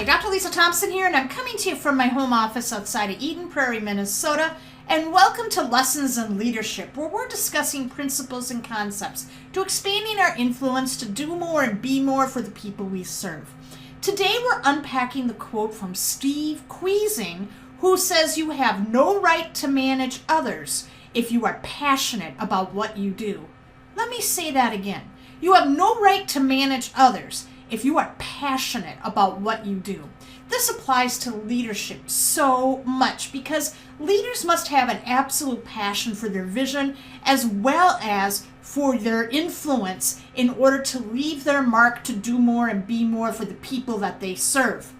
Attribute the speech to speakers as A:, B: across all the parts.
A: Hi, Dr. Lisa Thompson here, and I'm coming to you from my home office outside of Eden Prairie, Minnesota. And welcome to Lessons in Leadership, where we're discussing principles and concepts to expanding our influence to do more and be more for the people we serve. Today we're unpacking the quote from Steve Quiesing, who says you have no right to manage others if you are passionate about what you do. Let me say that again. You have no right to manage others if you are passionate about what you do. This applies to leadership so much because leaders must have an absolute passion for their vision as well as for their influence in order to leave their mark to do more and be more for the people that they serve.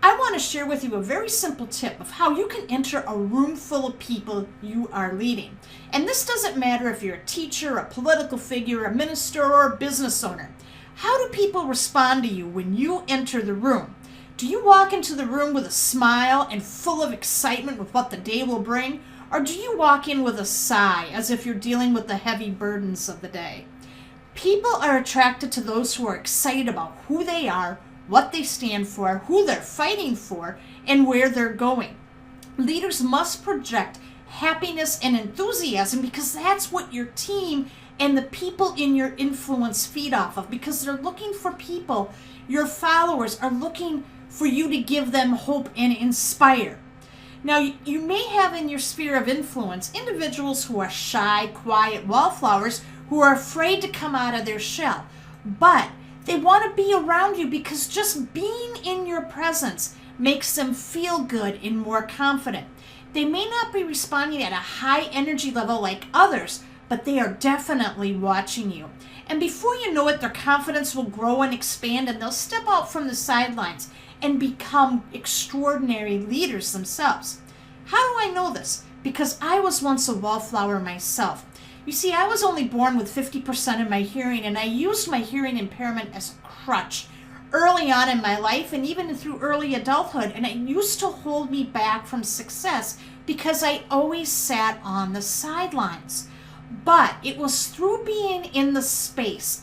A: I want to share with you a very simple tip of how you can enter a room full of people you are leading. And this doesn't matter if you're a teacher, a political figure, a minister, or a business owner. How do people respond to you when you enter the room? Do you walk into the room with a smile and full of excitement with what the day will bring? Or do you walk in with a sigh as if you're dealing with the heavy burdens of the day? People are attracted to those who are excited about who they are, what they stand for, who they're fighting for, and where they're going. Leaders must project happiness and enthusiasm because that's what your team and the people in your influence feed off of, because they're looking for people. Your followers are looking for you to give them hope and inspire. Now, you may have in your sphere of influence individuals who are shy, quiet wallflowers who are afraid to come out of their shell, but they want to be around you because just being in your presence makes them feel good and more confident. They may not be responding at a high energy level like others, but they are definitely watching you. And before you know it, their confidence will grow and expand, and they'll step out from the sidelines and become extraordinary leaders themselves. How do I know this? Because I was once a wallflower myself. You see, I was only born with 50% of my hearing, and I used my hearing impairment as a crutch early on in my life and even through early adulthood, and it used to hold me back from success because I always sat on the sidelines. But it was through being in the space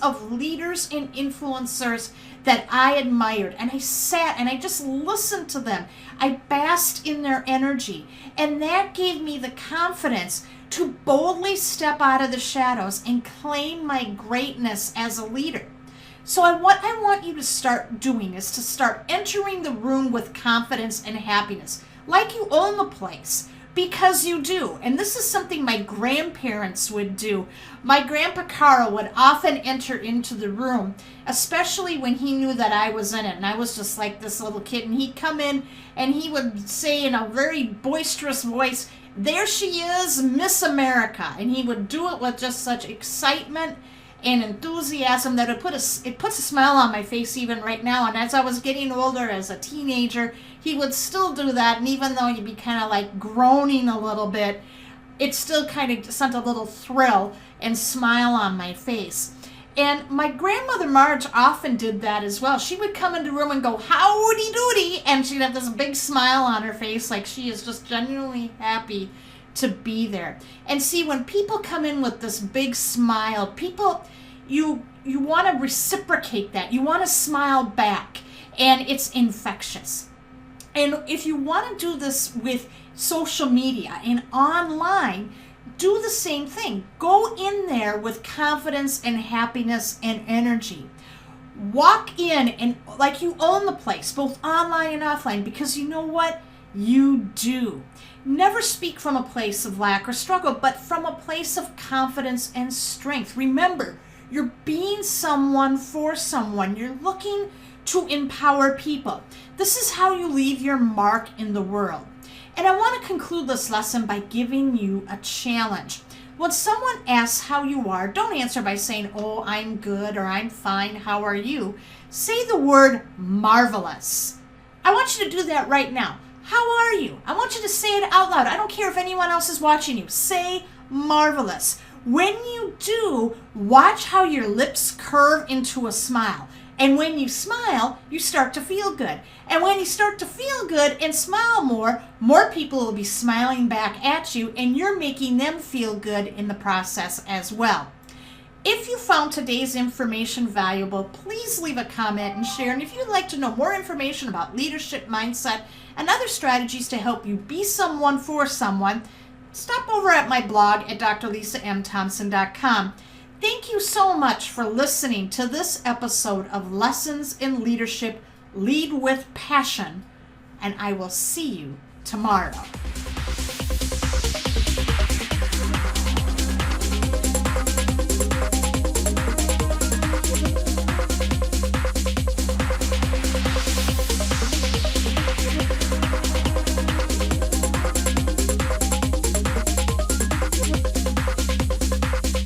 A: of leaders and influencers that I admired. And I sat and I just listened to them. I basked in their energy. And that gave me the confidence to boldly step out of the shadows and claim my greatness as a leader. So what I want you to start doing is to start entering the room with confidence and happiness, like you own the place. Because you do. And this is something my grandparents would do. My grandpa Carl would often enter into the room, especially when he knew that I was in it. And I was just like this little kid. And he'd come in and he would say in a very boisterous voice, "There she is, Miss America." And he would do it with just such excitement and enthusiasm that it puts a smile on my face even right now. And as I was getting older as a teenager, he would still do that. And even though you'd be kind of like groaning a little bit, it still kind of sent a little thrill and smile on my face. And my grandmother Marge often did that as well. She would come into the room and go, "Howdy doody," and she'd have this big smile on her face like she is just genuinely happy to be there. And see, when people come in with this big smile, you want to reciprocate that. You want to smile back, and it's infectious. And if you want to do this with social media and online, do the same thing. Go in there with confidence and happiness and energy. Walk in and like you own the place, both online and offline, because you know what? You do. Never speak from a place of lack or struggle, but from a place of confidence and strength. Remember, you're being someone for someone. You're looking to empower people. This is how you leave your mark in the world. And I want to conclude this lesson by giving you a challenge. When someone asks how you are, don't answer by saying, "Oh, I'm good," or "I'm fine, how are you?" Say the word marvelous. I want you to do that right now. How are you? I want you to say it out loud. I don't care if anyone else is watching you. Say marvelous. When you do, watch how your lips curve into a smile. And when you smile, you start to feel good. And when you start to feel good and smile more people will be smiling back at you, and you're making them feel good in the process as well. If you found today's information valuable, please leave a comment and share. And if you'd like to know more information about leadership, mindset, and other strategies to help you be someone for someone, stop over at my blog at drlisamthompson.com. Thank you so much for listening to this episode of Lessons in Leadership, Lead with Passion, and I will see you tomorrow.